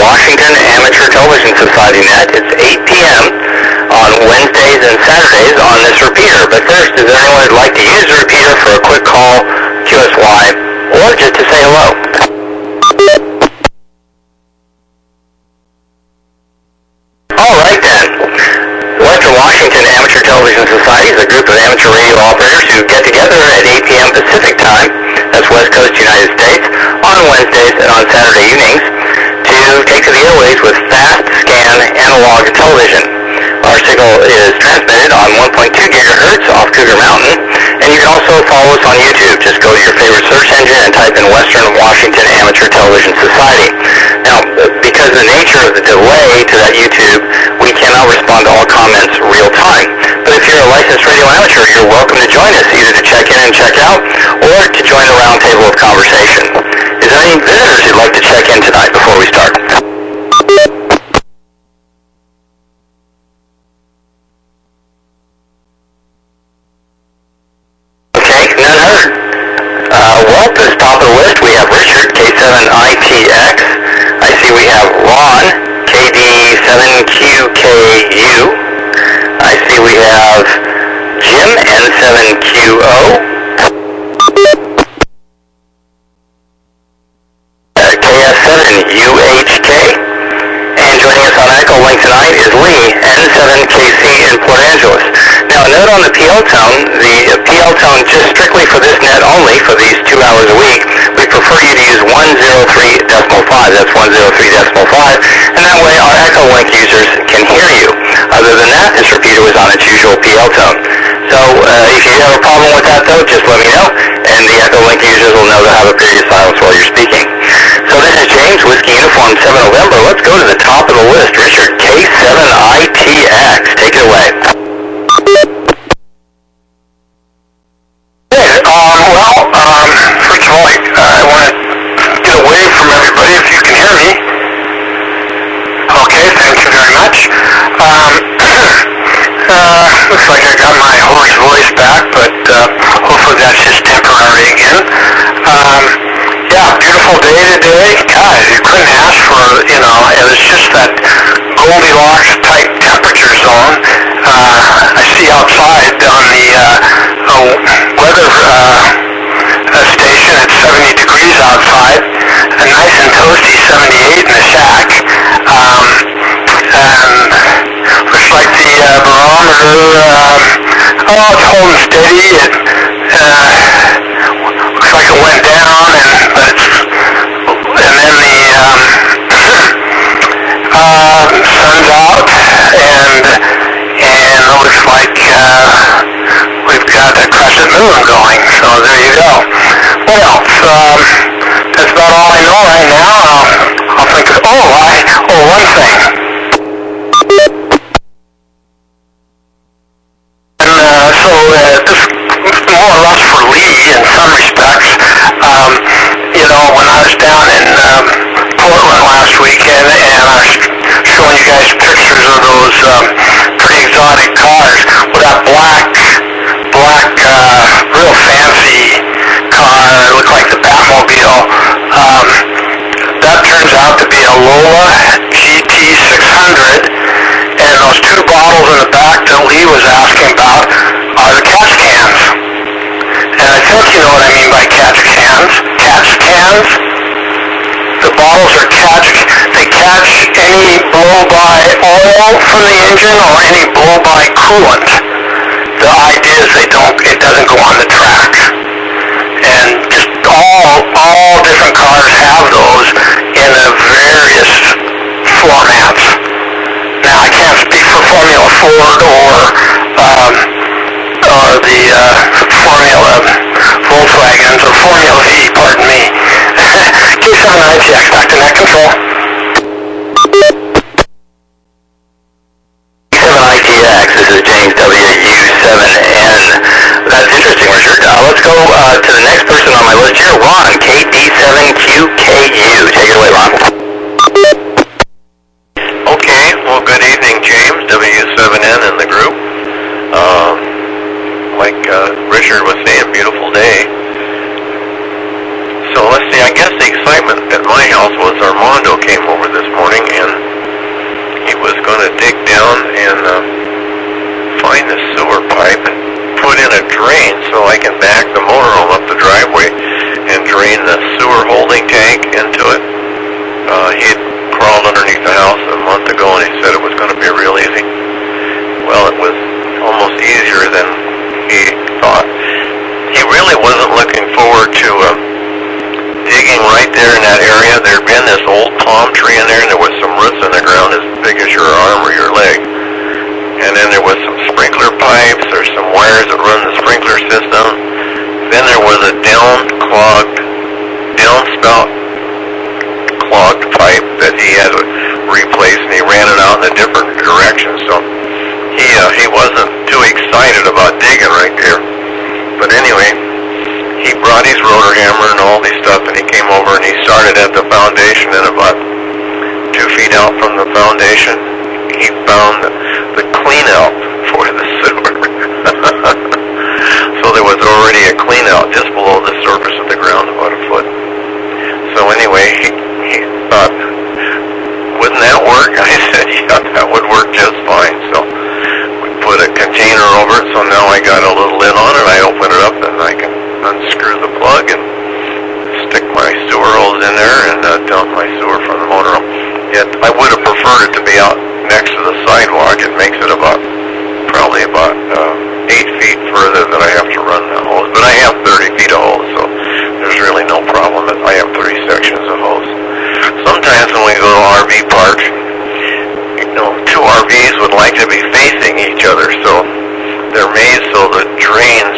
Washington Amateur Television Society net. It's 8 p.m. on Wednesdays and Saturdays on this repeater. But first, is there anyone who'd like to use the repeater for a quick call, QSY, or just to say hello? All right then. The Western Washington Amateur Television Society is a group of amateur radio operators who get together at 8 p.m. Pacific time, that's West Coast United States, on Wednesdays and on Saturday evenings to take to the airways with fast scan analog television. Our signal is transmitted on 1.2 gigahertz off Cougar Mountain, and you can also follow us on YouTube. Just go to your favorite search engine and type in Western Washington Amateur Television Society. Now, because of the nature of the delay to that YouTube, we cannot respond to all comments real time. But if you're a licensed radio amateur, you're welcome to join us, either to check in and check out, or to join the round table of conversation. Is there any visitors who'd like to check in tonight before we start? Well, at the top of the list, we have Richard, K7ITX. I see we have Ron, KD7QKU. I see we have Jim, N7QO. KS7UHK. And joining us on Echo Link tonight is Lee, N7KC in Port Angeles. Now, a note on the PL tone, the PL tone just strictly for this net only, for these 2 hours a week, we prefer you to use 103.5, that's 103.5, and that way our Echo Link users can hear you. Other than that, this repeater was on its usual PL tone. So, if you have a problem with that though, just let me know, and the Echo Link users will know to have a period of silence while you're speaking. So this is James, Whiskey Uniform 7 November. Let's go to the top of the list. Richard, K7ITX. Take it away. First of all, I want to get away from everybody if you can hear me. Okay, thank you very much. Looks like I got my hoarse voice back, but hopefully that's just temporary again. Yeah, beautiful day today. God, you couldn't ask for, it was just that Goldilocks type temperature zone. I see outside on the weather station, it's 70 degrees outside, and nice and toasty, 78 in the shack. And looks like the barometer, it's holding steady. It looks like it went down, and then the sun's out, and it looks like we've got a crescent moon going. So there you go. What else? That's about all I know right now. I'll think of, one thing. And so this is more or less for Lee in some respects. When I was down in Portland last weekend, and I was showing you guys pictures of those pretty exotic cars with that black, real fancy car. It looked like the Batmobile. That turns out to be a Lola GT600, and those two bottles in the back that Lee was asking about are the catch cans. And I think you know what I mean by catch cans. Catch cans. The bottles are they catch any blow-by oil from the engine or any blow-by coolant. The idea is it doesn't go on the track. And just all different cars have those in the various formats. Now, I can't speak for Formula Ford or the Formula Volkswagens or Formula V, pardon me. K7ITX, back to net control. K7ITX, this is James, WW7N. That's interesting, Richard. Let's go to the next person on my list here, Ron, KD7QKU. Take it away, Ron. Okay, well, good evening, James, W7N in the group. Like Richard was saying, beautiful day. So let's see, I guess the excitement at my house was our going to be real easy. Well, it was almost easier than he thought. He really wasn't looking forward to digging right there in that area. There had been this old palm tree in there, and there was some roots in the ground as big as your arm or your leg. And then there was some sprinkler pipes. There's some wires that run the sprinkler system. Then there was a downspout clogged pipe that he had to replace, and he ran it out in a different direction. So he wasn't too excited about digging right there. But anyway, he brought his rotor hammer and all these stuff, and he came over and he started at the foundation, and about 2 feet out from the foundation, he found the clean out for the sewer. So there was already a clean out just below the surface of the ground, about a foot. So anyway, he thought, wouldn't that work? I said, yeah, that would work just fine. So we put a container over it, so now I got a little lid on it. I open it up and I can unscrew the plug and stick my sewer hose in there and dump my sewer from the motorhome. Yet I would have preferred it to be out next to the sidewalk. It makes it probably about 8 feet further that I have to run the hose. But I have 30 feet of hose, so there's really no problem. I have 3 sections of hose. Sometimes when we go to RV parks, 2 RVs would like to be facing each other, so they're made so the drains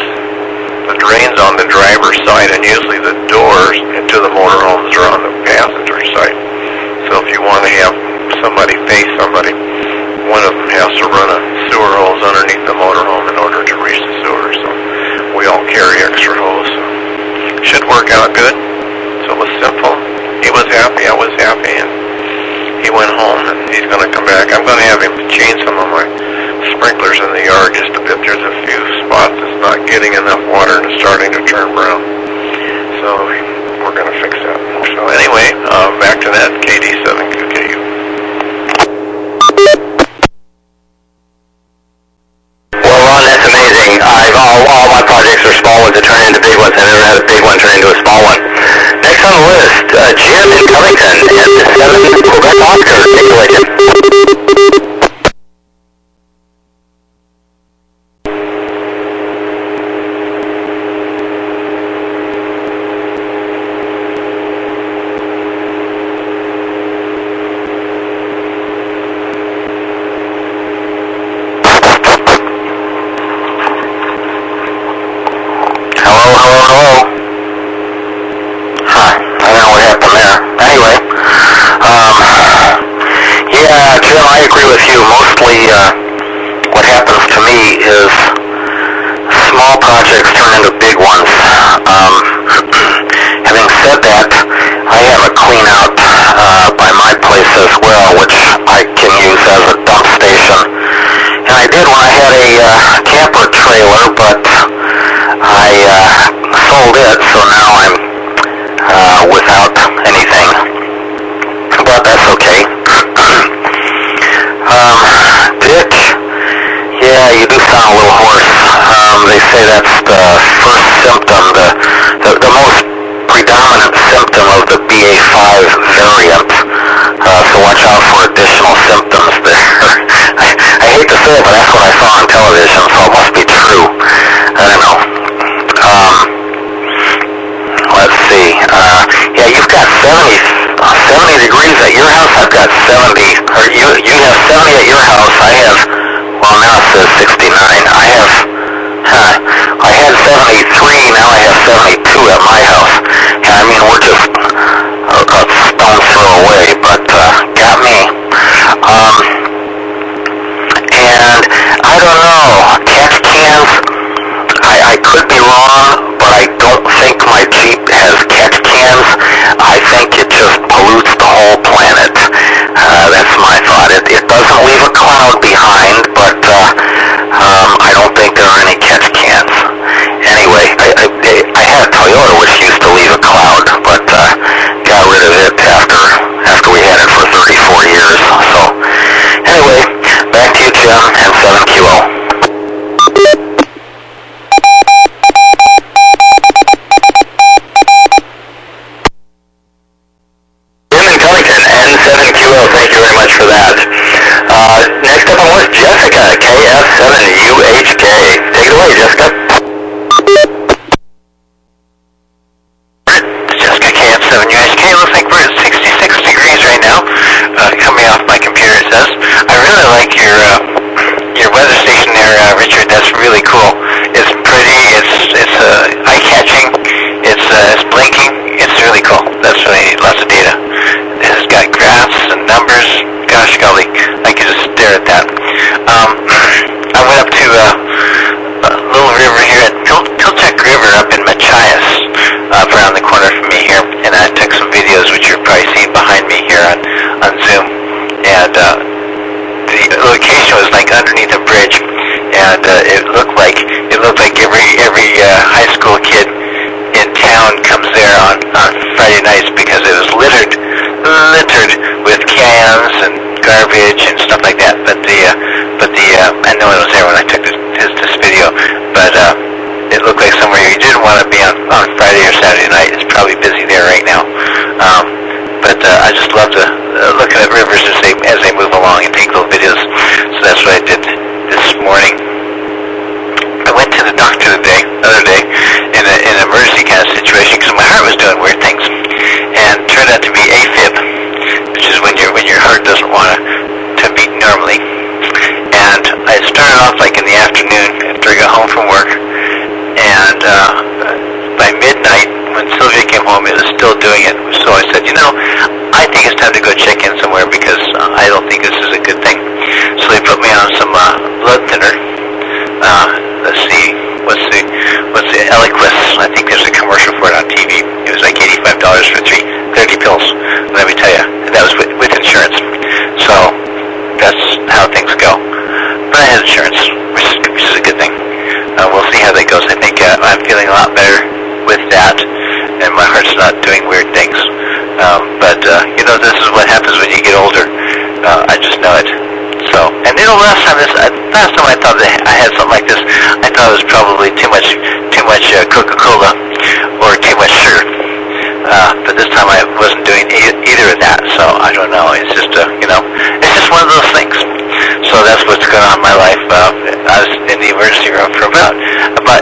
on the driver's side, and usually the doors into the motorhomes are on the passenger side. So if you want to have somebody face somebody, one of them has to run a sewer hose underneath the motorhome in order to reach the sewer. So we all carry extra hose. So should work out good. So it was simple. He was happy. I was happy. And he went home, and he's going to come back. I'm going to have him change some of my sprinklers in the yard just a bit. There's a few spots that's not getting enough water and it's starting to turn brown. So we're going to fix that. So anyway, back to that KD7QKU. Well, Ron, that's amazing. All my projects are small ones that turn into big ones. I never had a big one turn into a small one. Next on the list, Jim in Covington and the 7 Quebec Oscar. Take it away, Jim. Jessica, KF7UHK. Take it away, Jessica. Jessica, KF7UHK. Looks like we're at 66 degrees right now. Coming off my computer, it says. I really like your weather station there, Richard. That's really cool. It's pretty. It's eye-catching. It's blinking. It's really cool. That's really lots of data. It's got graphs and numbers. Gosh golly, I could just stare at that. I went up to a little river here at Pilchuck River up in Machias, up around the corner from me here, and I took some videos, which you're probably seeing behind me here on Zoom. And the location was like underneath a bridge, and it looked like every high school kid in town comes there on Friday nights because it was littered with cans and garbage and stuff like that. But I know it was there when I took this video, but it looked like somewhere you didn't want to be on Friday or Saturday night. It's probably busy there right now. But I just love to look at rivers as they move along and take little videos. So that's what I did this morning. I went to the doctor the other day in an emergency kind of situation because my heart was doing weird things, and it turned out to be AFib, which is when your heart doesn't want to beat normally. And I started off like in the afternoon after I got home from work, and by midnight when Sylvia came home, it was still doing it. So I said, I think it's time to go check in somewhere because I don't think this is a good thing. So they put me on some blood thinner. Let's see, what's the Eliquis? I think there's a commercial for it on TV. It was like $85 for 30 pills. Let me tell you, that was with insurance. So that's how things go. But I had insurance, which is a good thing. We'll see how that goes. I think I'm feeling a lot better with that, and my heart's not doing weird things. But this is what happens when you get older. I just know it. So, and last time I thought that I had something like this, I thought it was probably too much Coca-Cola or too much sugar. But this time I wasn't doing either of that, so I don't know. It's just it's just one of those things. So that's what's going on in my life. I was in the emergency room for about 9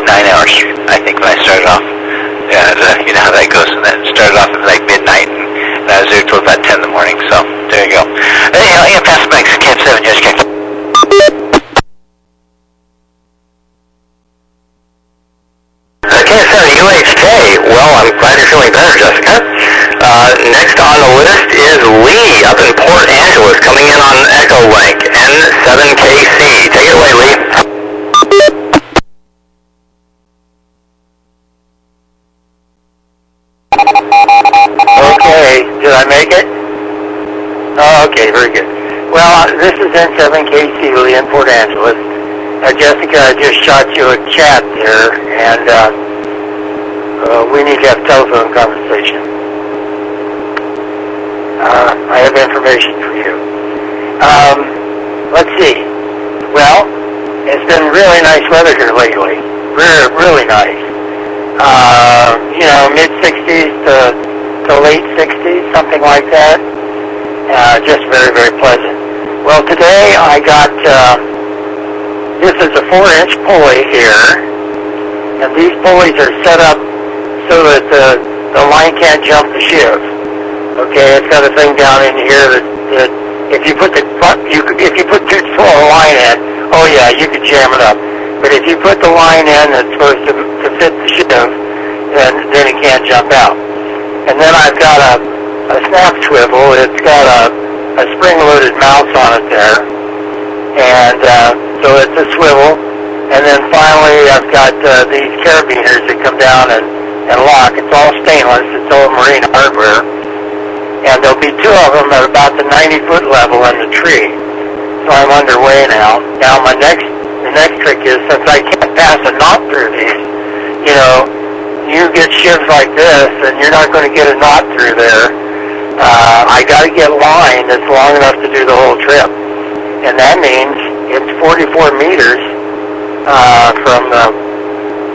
hours, I think, when I started off. And you know how that goes. And that started off at like midnight, and I was there till about 10 in the morning. So there you go. Anyhow, I'm gonna pass it back to Camp 7. Yes, Camp. KF7UHK. Well, I'm glad you're feeling better, Jessica. Next on the list is Lee up in Port Angeles, coming in on Echo Link N7KC. Take it away, Lee. Okay, did I make it? Oh, okay, very good. Well, this is N7KC, Lee in Port Angeles. Jessica, I just shot you a chat there, and we need to have a telephone conversation. I have information for you. Let's see. Well, it's been really nice weather here lately. Really nice. Mid-60s to late 60s, something like that. Just very, very pleasant. Well, today I got, this is a 4-inch pulley here, and these pulleys are set up so that the line can't jump the sheave. Okay, it's got a thing down in here that if you put 2 line in, oh yeah, you could jam it up. But if you put the line in that's supposed to fit the sheave, then it can't jump out. And then I've got a snap swivel. It's got a spring-loaded mouse on it there, and so it's a swivel. And then finally, I've got these carabiners that come down and lock. It's all stainless. It's all marine hardware. And there'll be 2 of them at about the 90-foot level in the tree. So I'm underway now. Now the next trick is, since I can't pass a knot through these, you get shivs like this, and you're not going to get a knot through there. I got to get line that's long enough to do the whole trip. And that means it's 44 meters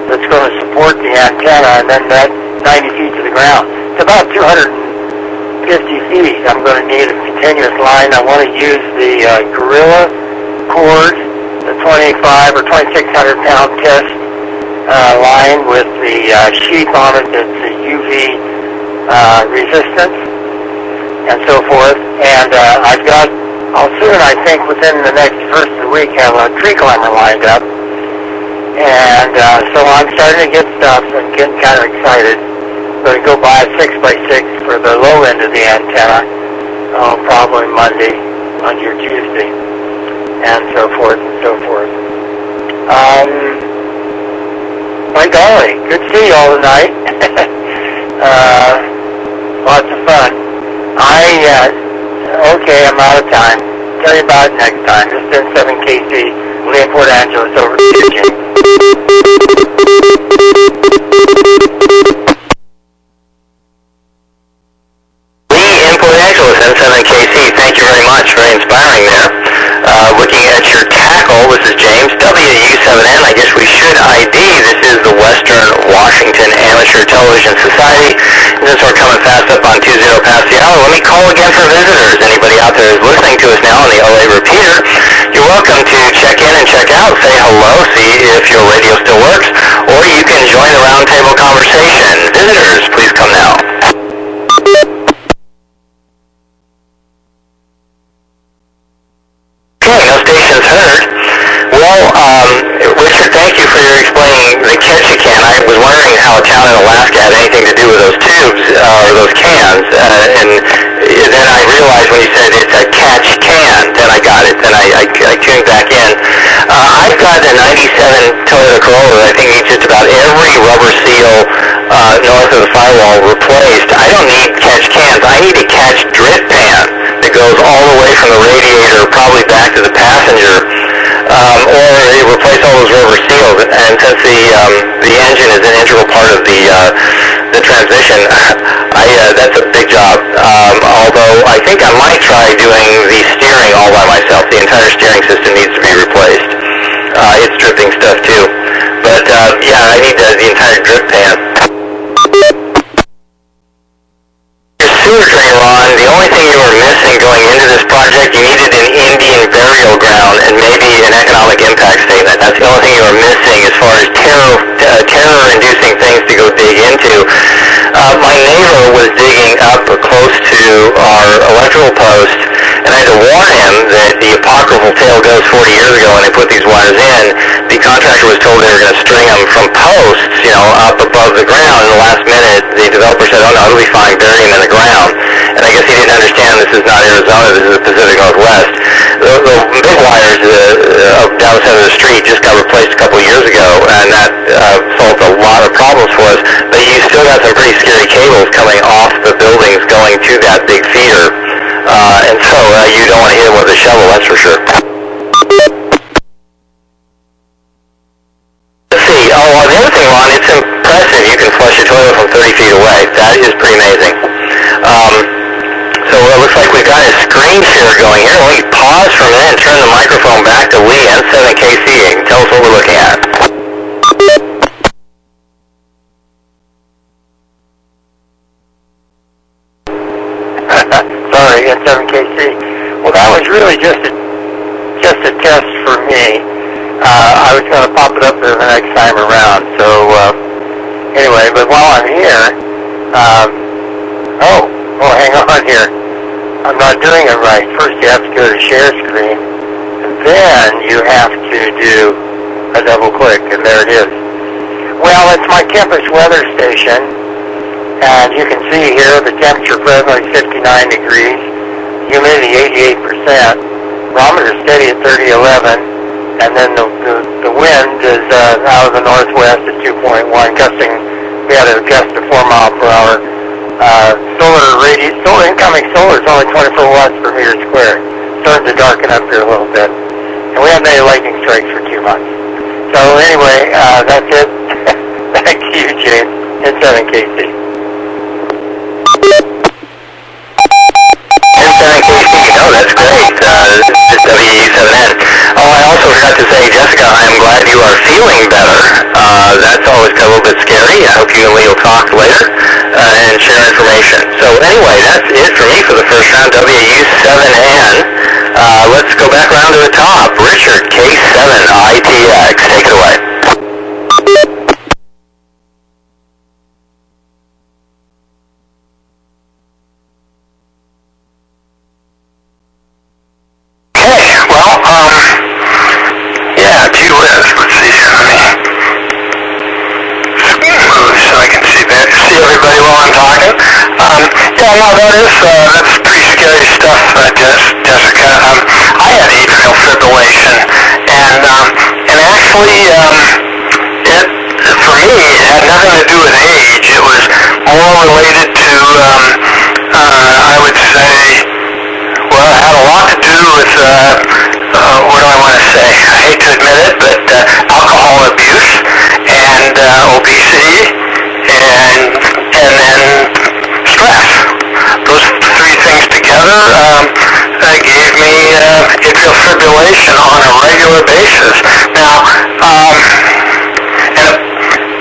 that's going to support the antenna, and then that 90 feet to the ground. It's about 250 feet. I'm going to need a continuous line. I want to use the Gorilla cord the 25 or 2,600 pound test line with the sheath on it that's the UV resistance and so forth. And I'll soon, I think, within the next first of the week, have a tree climber lined up. And so I'm starting to get stuff and getting kind of excited. Going to go buy a 6x6 for the low end of the antenna, probably Monday or Tuesday, and so forth and so forth. My golly, good to see you all tonight. Lots of fun. Okay, I'm out of time. Tell you about it next time. This is 7KC, Leon Port Angeles, over to you, Jim. Thank you very much. Very inspiring there. Looking at your tackle, this is James, WW7N. I guess we should ID. This is the Western Washington Amateur Television Society. And since we're coming fast up on 20 past the hour, let me call again for visitors. Anybody out there who's listening to us now on the OA repeater, you're welcome to check in and check out, say hello, see if your radio still works, or you can join the roundtable conversation. Visitors, please come now. Richard, thank you for your explaining the catch-a-can. I was wondering how a town in Alaska had anything to do with those tubes, or those cans, and then I realized when you said it's a catch-can, then I got it, then I tuned back in. I've got a 97 Toyota Corolla that I think needs just about every rubber seal north of the firewall replaced. I don't need catch-cans. I need a catch drip pan that goes all the way from the radiator probably back to the passenger. Or they replace all those rubber seals, and since the engine is an integral part of the transmission, that's a big job. Although I think I might try doing the steering all by myself. The entire steering system needs to be replaced. It's dripping stuff too, but yeah, I need the entire drip pan. Sewer drain, Ron, the only thing you were missing going into this project, you needed an Indian burial ground and maybe an economic impact statement. That's the only thing you were missing as far as terror-inducing things to go dig into. My neighbor was digging up close to our electrical post, and I had to warn him that the apocryphal tale goes 40 years ago when they put these wires in. The contractor was told they were going to string them from posts, up above the ground. In the last minute, the developer said, oh no, it'll be fine, bury them in the ground. And I guess he didn't understand this is not Arizona, this is the Pacific Northwest. The big wires down the center of the street just got replaced a couple of years ago, and that solved a lot of problems for us. But you still got some pretty scary cables coming off the buildings going to that big feeder. And so you don't want to hit them with a shovel, that's for sure. Let's see. Oh, well, the other thing, Ron, it's impressive you can flush a toilet from 30 feet away. That is pretty amazing. So it looks like we've got a screen share going here. Let me pause for a minute and turn the microphone back to Lee and 7KC and tell us what we're looking at. Sorry, at 7KC. Well, that was really just a test for me. I was going to pop it up there the next time around. So anyway, but while I'm here, hang on here. I'm not doing it right. First, you have to go to share screen, and then you have to do a double click, and there it is. Well, it's my campus weather station. And you can see here the temperature presently is 59 degrees, humidity 88%, barometer steady at 3011, and then the wind is out of the northwest at 2.1, gusting. We had a gust of 4 miles per hour. Incoming solar is only 24 watts per meter squared. Starting to darken up here a little bit, and we haven't had any lightning strikes for 2 months. So anyway, that's it. Back to you, James, in 7KC. Oh, that's great. This is WW7N. Oh, I also forgot to say, Jessica, I am glad you are feeling better. That's always a little bit scary. I hope you and Lee will talk later and share information. So anyway, that's it for me for the first round, WU7ATS. Let's go back around to the top. Richard, K7ITX. Take it away. That's pretty scary stuff, Jessica. I had atrial fibrillation, and actually, for me, it had nothing to do with age. It was more related to, I would say, well, it had a lot to do with, what do I want to say? I hate to admit it, but alcohol abuse and obesity and then stress. Those three things together gave me atrial fibrillation on a regular basis. Now, and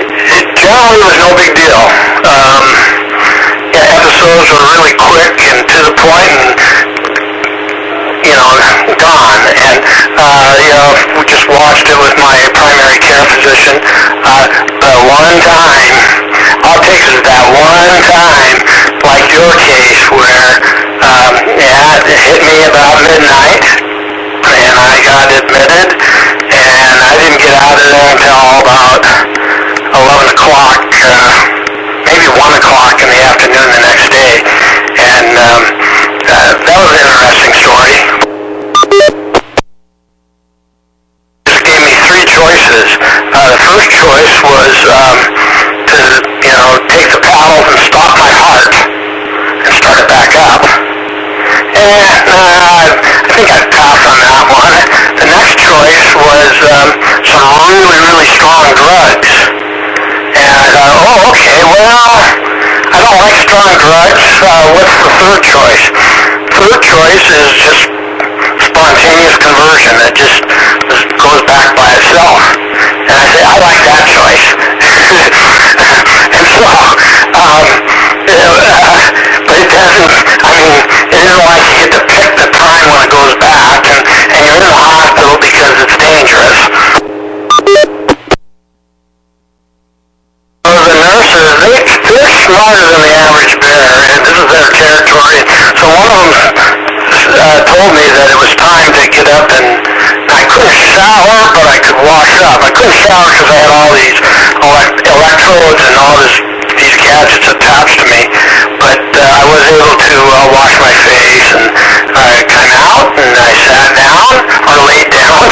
it generally was no big deal. Episodes were really quick and to the point and, gone. And, we just watched it with my primary care physician. One time, all it takes is that one time, like your case, where it hit me about midnight, and I got admitted, and I didn't get out of there until about 11 o'clock, maybe 1 o'clock in the afternoon the next day, and that was an interesting story. This gave me three choices. The first choice was to, take the paddles and stop my heart and start it back up. And I think I'd pass on that one. The next choice was some really, really strong drugs. And I thought, oh, okay, well, I don't like strong drugs. What's the third choice? Third choice is just spontaneous conversion that just goes back by itself. And I say, I like that choice. And so, but it doesn't, it isn't like you get to pick the time when it goes back, and you're in the hospital because it's dangerous. So the nurses, they're smarter than the average bear, and this is their territory. So one of them told me that it was time to get up, and I couldn't shower, but I could wash up. I couldn't shower because I had all these electrodes and all these gadgets attached to me, but I was able to wash my face, and I came out, and I sat down, or laid down.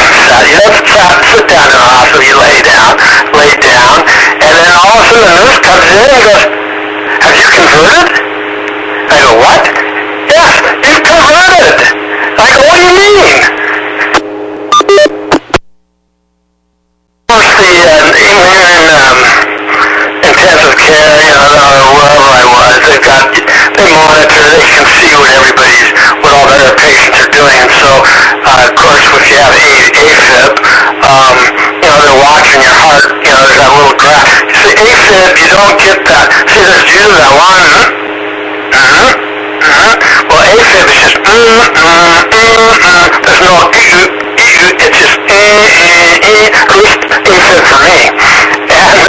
You don't sit down in the hospital, you lay down, and then all of a sudden the nurse comes in and goes, have you converted? I go, what? Yes, you've converted. I go, what do you mean? Of course, here in intensive care, or wherever I was, they monitor, they can see what all the other patients are doing. And so, of course, if you have AFib, they're watching your heart. There's that little graph. See, AFib, you don't get that. See, there's usually that one. Well, AFib is just there's no it's just at least AFib for me. And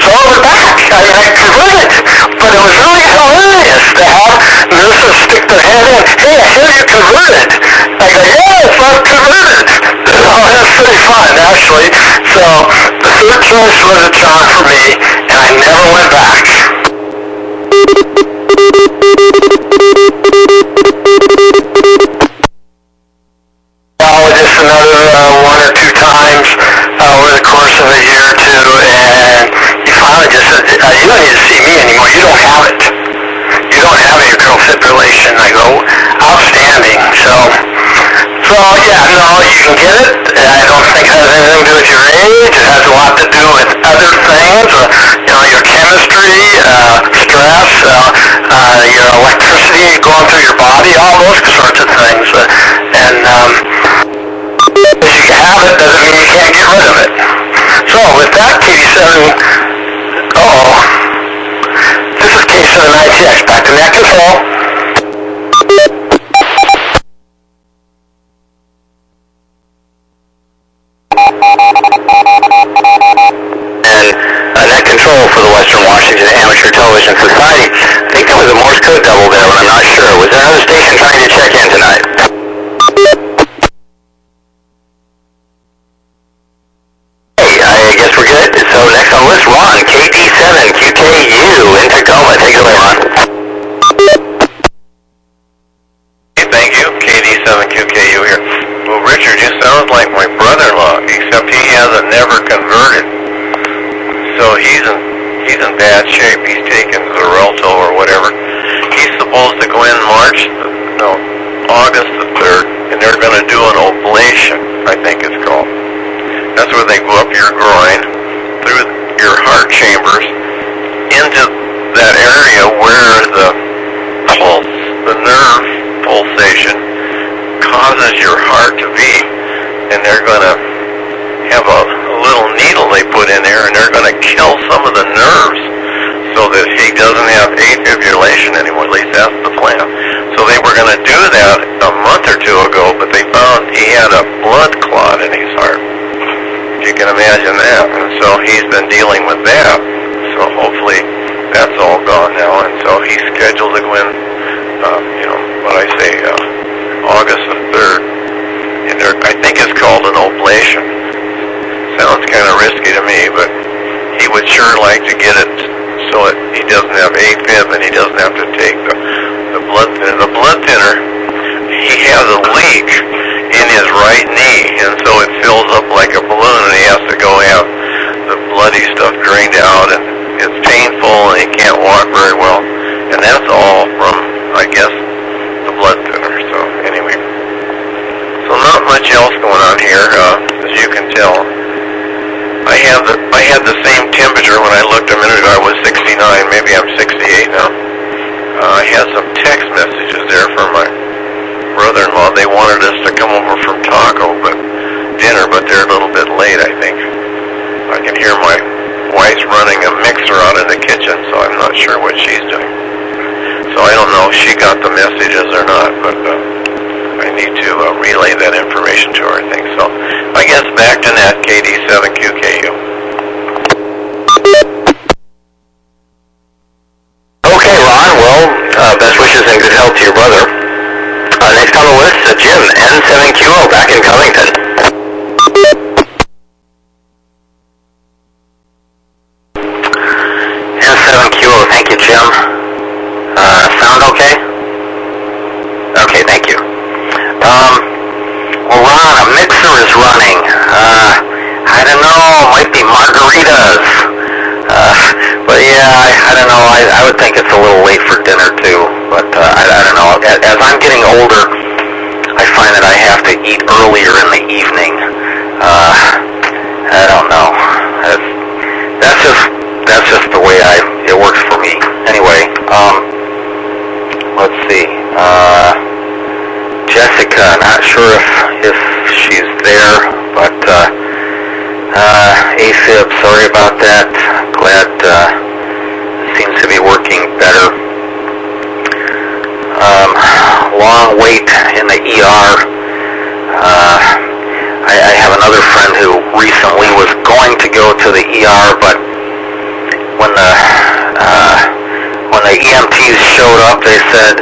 so I was back. I converted, but it was really hilarious to have nurses stick their head in. Hey, I hear you converted. I go, yes, I'm converted. That's pretty fun, actually. So the third choice was a charm for me, and I never went back. Just another one or two times over the course of a year or two, and you finally just said, you don't need to see me anymore. You don't have it. You don't have atrial fibrillation. I go, outstanding. So yeah, no, you can get it. I don't think it has anything to do with your age. It has a lot to do with other things. Your chemistry, stress, your electricity going through your body, all those sorts of things. And if you have it, doesn't mean you can't get rid of it. So with net control. And net control for the Western Washington Amateur Television Society. I think there was a Morse code double there, but I'm not sure. Was there another station trying to check in tonight? I guess we're good. So next on the list, Ron, KD7QKU in Tacoma. Take it away, Ron. Hey, thank you, KD7QKU here. Well, Richard, you sound like my brother-in-law, except he hasn't never converted. So he's in bad shape. He's taken Xarelto or whatever. He's supposed to go in August the 3rd, and they're going to do an oblation, I think it's called. That's where they go up your groin, through your heart chambers, into that area where the pulse, the nerve pulsation, causes your heart to beat. And they're going to have a little needle they put in there, and they're going to kill some of the nerves so that he doesn't have afibrillation anymore. At least that's the plan. So they were going to do that a month or two ago, but they found he had a blood clot in his heart. You can imagine that. And so he's been dealing with that. So hopefully that's all gone now. And so he's scheduled to go in, August the 3rd. And I think it's called an oblation. Sounds kind of risky to me, but he would sure like to get it so he doesn't have AFib and he doesn't have to take the blood thinner. The blood thinner, he has a leak in his right knee, and so it fills up like a balloon, and he has to go have the bloody stuff drained out, and it's painful, and he can't walk very well. And that's all from, I guess, the blood thinner. So anyway, so not much else going on here, as you can tell. I had the same temperature when I looked a minute ago. I was 69. Maybe I'm 68 now. I had some text messages there from my brother-in-law. They wanted us to come over from dinner, but they're a little bit late, I think. I can hear my wife's running a mixer out in the kitchen, so I'm not sure what she's doing. So I don't know if she got the messages or not, but I need to relay that information to her, I think. So I guess back to that, KD7QKU. Okay, Ron. Well, best wishes and good health to your brother. Next on the list, Jim, N7QO, back in Covington. N7QO, thank you, Jim. Sound okay? Okay, thank you. Well, Ron, a mixer is running. I don't know, might be margaritas. But yeah, I don't know, I would think it's a little late for dinner too. But I don't know, as I'm getting older, I find that I have to eat earlier in the evening. I don't know. That's just the way it works for me. Anyway, let's see. Jessica, not sure if she's there, but AFib, sorry about that. Glad seems to be working better. Long wait in the ER. I have another friend who recently was going to go to the ER, but when the EMTs showed up, they said,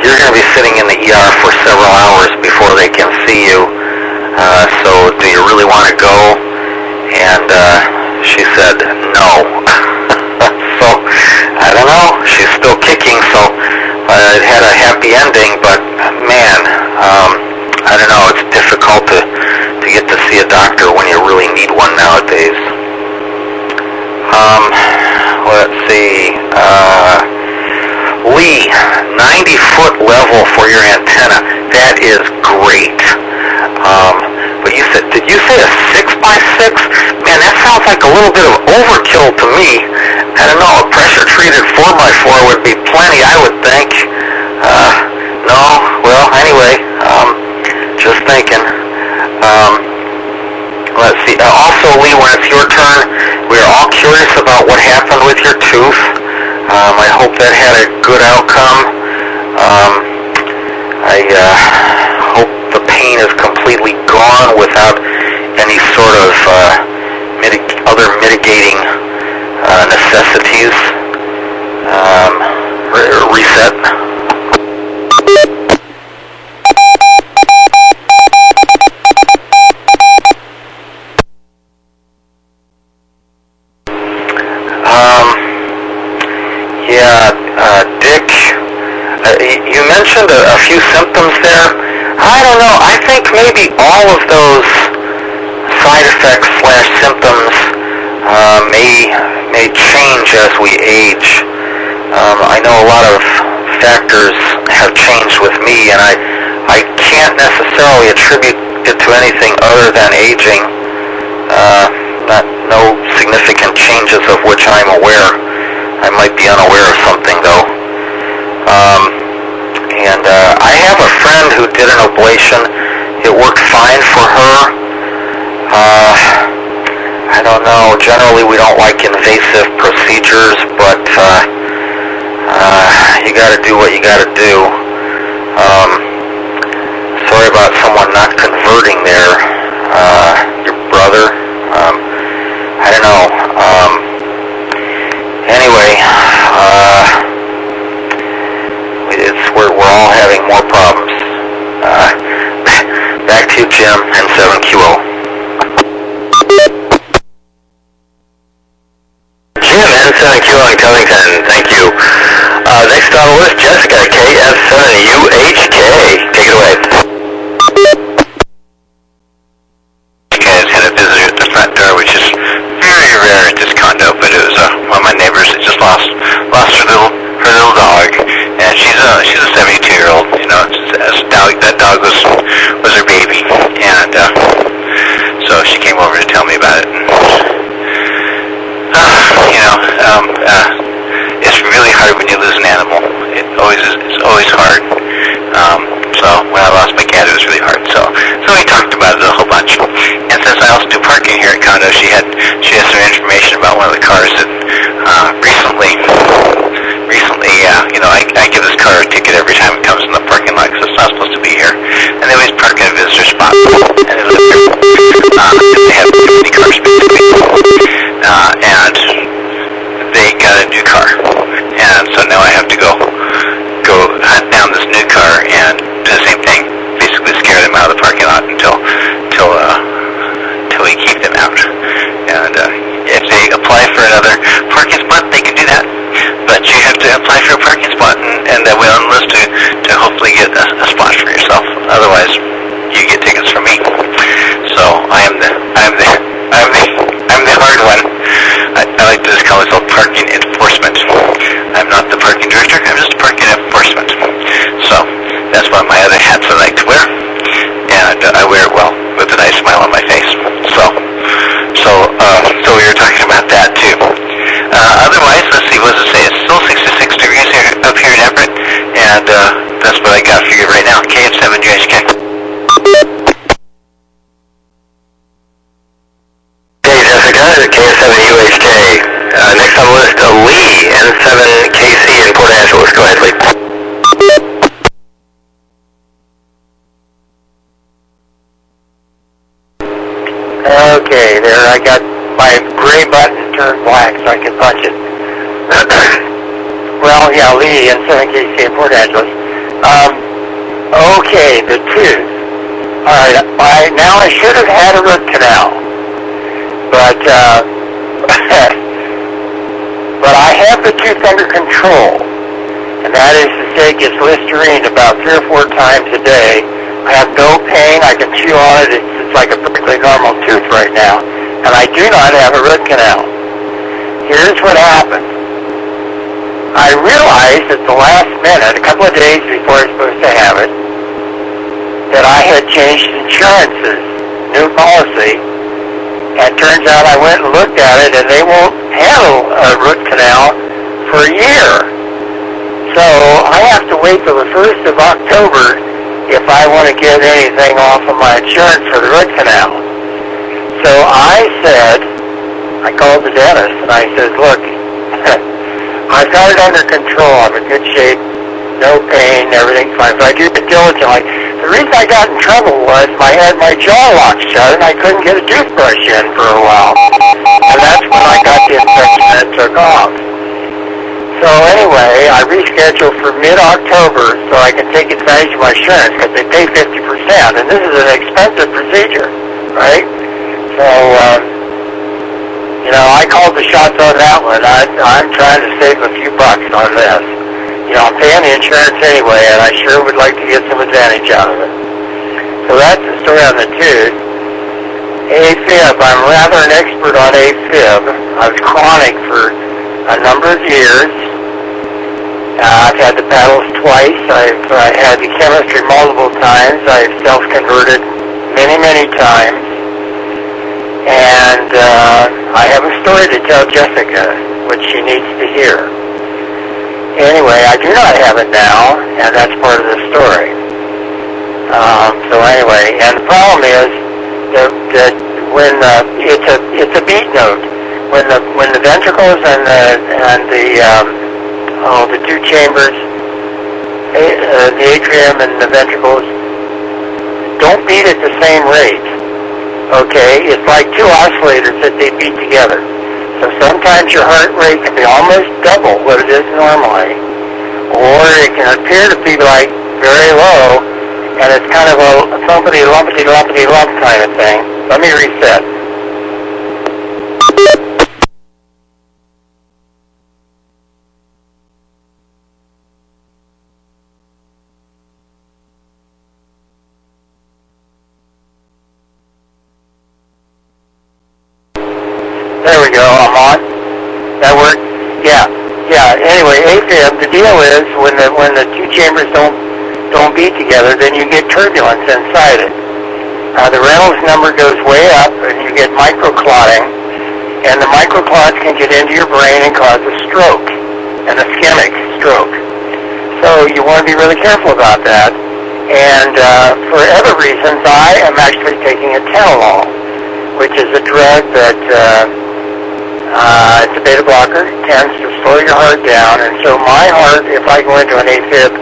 you're going to be sitting in the ER for several hours before they can see you. So do you really want to go? And she said, no. So, I don't know. She's still kicking, so it had a happy ending, but man, I don't know. It's difficult to get to see a doctor when you really need one nowadays. Let's see. Lee, 90-foot level for your antenna. That is great. But did you say a 6x6? Man, that sounds like a little bit of overkill to me. I don't know, a pressure-treated 4x4 would be plenty, I would think. No? Well, anyway, just thinking. Let's see. Also, Lee, when it's your turn, we are all curious about what happened with your tooth. I hope that had a good outcome. I hope the pain is completely gone without any sort of other mitigating necessities. Reset. Dick, you mentioned a few symptoms there. I don't know. I think maybe all of those side effects / symptoms may change as we age. I know a lot of factors have changed with me, and I can't necessarily attribute it to anything other than aging. No significant changes of which I'm aware. I might be unaware of something, though. And I have a friend who did an ablation. It worked fine for her. I don't know. Generally, we don't like invasive procedures, but you got to do what you got to do. Sorry about someone not converting there. Your brother. I don't know. Anyway, we're all having more problems. Back to you, Jim, N7QO. Jim, N7QO in Covington, thank you. Next on the list, Jessica, KF7UHK. Take it away. Guys had a visitor at the front door, which is very rare at this condo, but it was one of my neighbors that just lost her little dog, and she's a 72-year-old. You know, that dog was her baby, and so she came over to tell me about it. And, it's really hard when you lose an animal. It's always hard. So when I lost my cat, it was really hard. So we talked about it a whole bunch. And since I also do parking here at condo, she has some information about one of the cars that recently, I give this car a ticket every time it comes in the parking lot because it's not supposed to be here. And they always park in a visitor spot. And they live here. They have too many cars basically. And they got a new car. And so now I have to go hunt down this new car and do the same thing. Basically scare them out of the parking lot until we keep them out. And if they apply for another parking spot, they can do that. But you have to apply for a parking spot and that way on the list to hopefully get a spot for yourself. Otherwise, you get tickets from me. So I'm the hard one. I like to just call myself parking enforcement. I'm not the parking director. I'm just parking enforcement. So that's one of my other hats I like to wear, and I wear it well with a nice smile on my face. So we were talking about that too. Otherwise, let's see, what does it say? It's still 66 degrees here, up here in Everett, and that's what I got for you right now. KF7UHK. Hey, Jessica, KF7UHK. Next on the list, Lee, N7KC in Port Angeles. Go ahead, Lee. Okay, there I got my gray button turned black so I can punch it. Well, yeah, Lee and 7KC in Port Angeles. Okay, the tooth. Alright, now I should have had a root canal. But I have the tooth under control. And that is to say, it gets Listerine about 3 or 4 times a day. I have no pain. I can chew on it. It's like a perfectly normal tooth right now. And I do not have a root canal. Here's what happened. I realized at the last minute, a couple of days before I was supposed to have it, that I had changed insurances, new policy. And it turns out I went and looked at it, and they won't handle a root canal for a year. So I have to wait till the 1st of October if I want to get anything off of my insurance for the root canal. So I called the dentist, and I said, look, I've got it under control. I'm in good shape. No pain. Everything's fine. So I do it diligently. The reason I got in trouble was I had my jaw locked shut and I couldn't get a toothbrush in for a while. And that's when I got the infection and it took off. So anyway, I rescheduled for mid-October so I can take advantage of my insurance because they pay 50%, and this is an expensive procedure, right? So, I called the shots on that one. I'm trying to save a few bucks on this. I'm paying the insurance anyway, and I sure would like to get some advantage out of it. So that's the story on the tooth. AFib, I'm rather an expert on AFib. I was chronic for a number of years. I've had the paddles twice. I've had the chemistry multiple times. I've self-converted many, many times. And I have a story to tell Jessica, which she needs to hear. Anyway, I do not have it now, and that's part of the story. So anyway, and the problem is that when it's a beat note. When the ventricles and the two chambers, the atrium and the ventricles, don't beat at the same rate. Okay, it's like two oscillators that they beat together. So sometimes your heart rate can be almost double what it is normally, or it can appear to be like very low, and it's kind of a thumpity lumpity lumpity lump kind of thing. Let me reset. There we go, I'm on. That worked? Yeah. Anyway, AFib, the deal is when the two chambers don't beat together, then you get turbulence inside it. The Reynolds number goes way up and you get microclotting, and the microclots can get into your brain and cause a stroke, an ischemic stroke. So you want to be really careful about that. And for other reasons, I am actually taking a Tylenol, which is a drug that it's a beta blocker, tends to slow your heart down, and so my heart, if I go into an AFib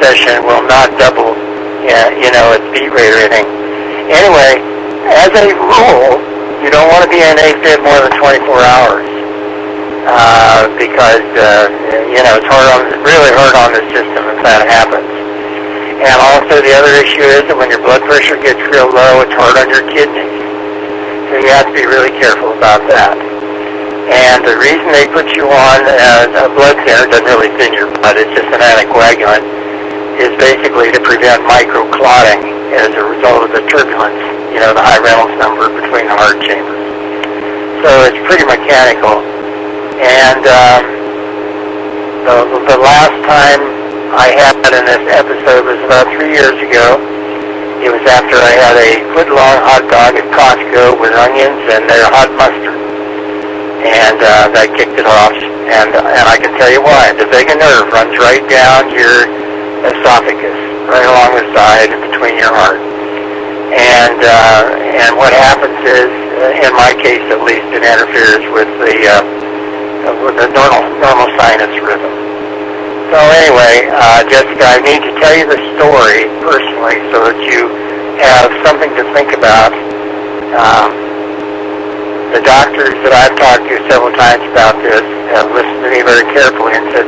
session, will not double, its beat rate or anything. Anyway, as a rule, you don't want to be in AFib more than 24 hours because, it's really hard on the system if that happens. And also the other issue is that when your blood pressure gets real low, it's hard on your kidneys. So you have to be really careful about that. And the reason they put you on a blood thinner, doesn't really thin your blood, it's just an anticoagulant, is basically to prevent microclotting as a result of the turbulence, the high Reynolds number between the heart chambers. So it's pretty mechanical. And the last time I had in this episode was about 3 years ago. It was after I had a foot-long hot dog at Costco with onions and their hot mustard. And that kicked it off. And I can tell you why. The vagus nerve runs right down your esophagus, right along the side and between your heart. And what happens is, in my case at least, it interferes with the normal sinus rhythm. So anyway, Jessica, I need to tell you the story personally so that you have something to think about. The doctors that I've talked to several times about this have listened to me very carefully and said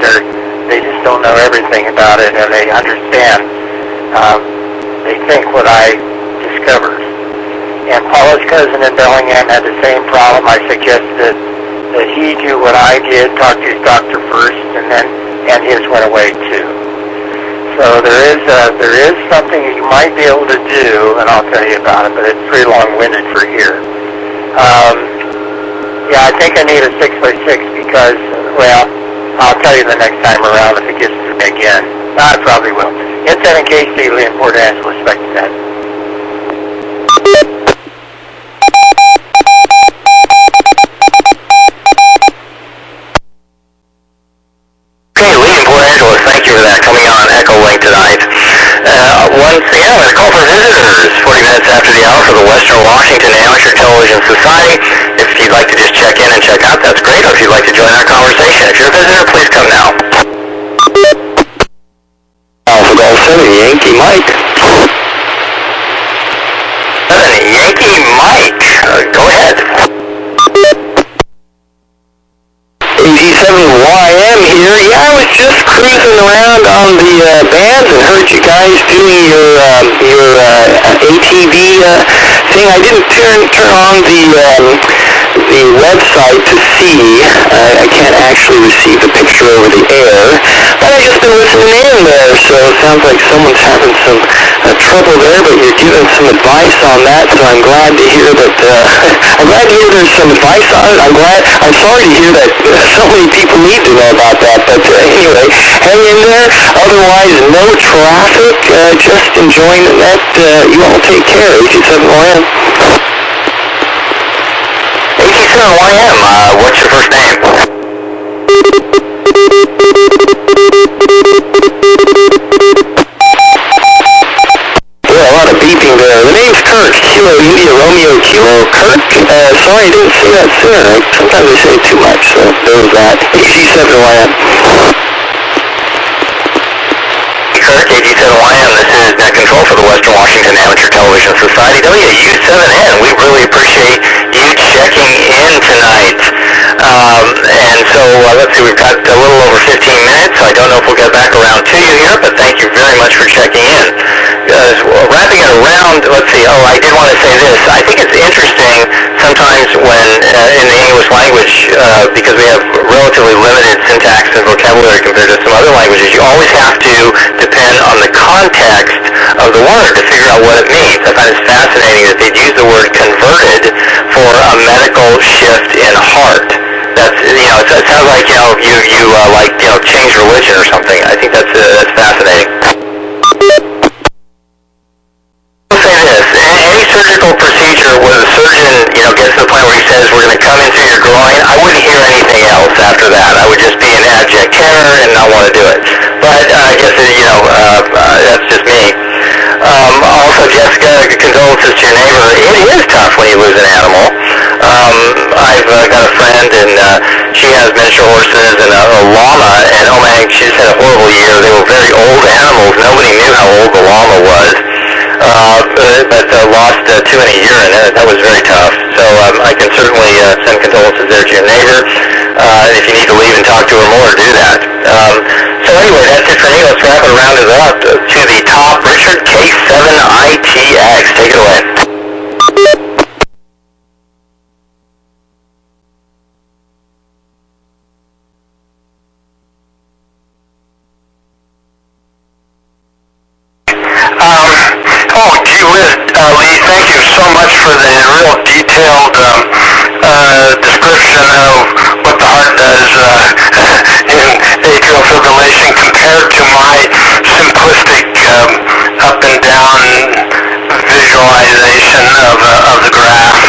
they just don't know everything about it, and they understand. They think what I discovered. And Paula's cousin in Bellingham had the same problem. I suggested that he do what I did, talk to his doctor first, and his went away too. So there is something you might be able to do, and I'll tell you about it, but it's pretty long-winded for here. I think I need a 6x6 because, I'll tell you the next time around if it gets to me again. I probably will. It's 7K Steely in Port Angeles, respect to that. Okay, Lee in Port Angeles, thank you for that, coming on Echo Link tonight. Once again, I'm going to call for visitors 40 minutes after the hour for for the Western Washington Amateur Television Society. If you'd like to just check in and check out, that's great. Or if you'd like to join our conversation. If you're a visitor, please come now. Alpha Golf 7, Yankee Mike. 7, Yankee Mike. Go ahead. WW7YM here. Yeah, I was just cruising around on the bands and heard you guys doing your ATV thing. I didn't turn on the website to see. I can't actually receive the picture over the air, but I just been listening in there. So it sounds like someone's having some trouble there, but you're giving some advice on that. So I'm glad to hear that. I'm glad to hear there's some advice on it. I'm sorry to hear that so many people need to know about that. But anyway, hang in there. Otherwise, no traffic. Just enjoying that. You all take care. 87YM. 87YM. What's your first name? Yeah, a lot of beeping there. The name's Kirk. Kilo India Romeo Kilo. Kirk. Sorry I didn't see that sooner. Sometimes I say too much, so there was that. AG7YM. Kirk, AG7YM. This is Net Control for the Western Washington Amateur Television Society. WW7N. We really appreciate you checking in tonight. And so, let's see, we've got a little over 15 minutes, so I don't know if we'll get back around to you here, but thank you very much for checking in. Wrapping it around, let's see, I did want to say this. I think it's interesting sometimes when, in the English language, because we have relatively limited syntax and vocabulary compared to some other languages, you always have to depend on the context of the word to figure out what it means. I find it fascinating that they'd use the word converted for a medical shift in heart. That's, it sounds like, you change religion or something. I think that's fascinating. I'll say this, any surgical procedure where the surgeon, gets to the point where he says, we're going to come in through your groin, I wouldn't hear anything else after that. I would just be in abject terror and not want to do it. But I guess, that's just me. Also, Jessica, condolences to your neighbor. It is tough when you lose an animal. I've got a friend, and she has miniature horses and a llama, and oh man, she just had a horrible year. They were very old animals. Nobody knew how old the llama was. But lost 2 in a year, and that was very tough. So I can certainly send condolences there to your neighbor. If you need to leave and talk to her more, do that. So anyway, that's it for me. Let's wrap it around it up to the top. Richard K7ITX. Take it away. Lee, thank you so much for the real detailed description of what the heart does in atrial fibrillation compared to my simplistic up and down visualization of the graph.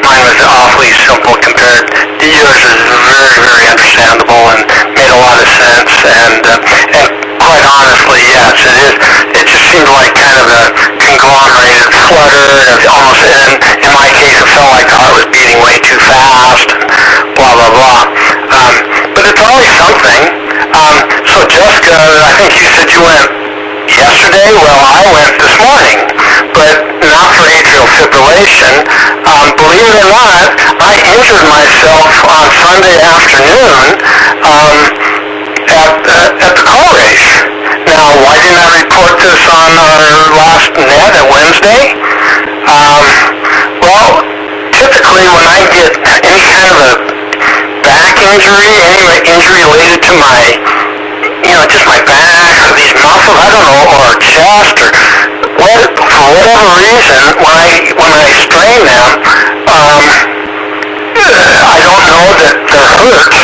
Mine was awfully simple compared to yours. Is very, very understandable and made a lot of sense. And quite honestly, yes, it is. It just seemed like kind of a conglomerated flutter. Almost, in my case, it felt like the heart was beating way too fast. Blah blah blah. But it's always something. So Jessica, I think you said you went yesterday. Well, I went this morning, but not for atrial fibrillation. Believe it or not, I injured myself on Sunday afternoon at the car race. Now, why didn't I report this on our last net at Wednesday? Well, typically when I get any kind of a back injury, any injury related to my, just my back or these muscles, I don't know, or chest or for whatever reason, when I strain them, I don't know that they're hurt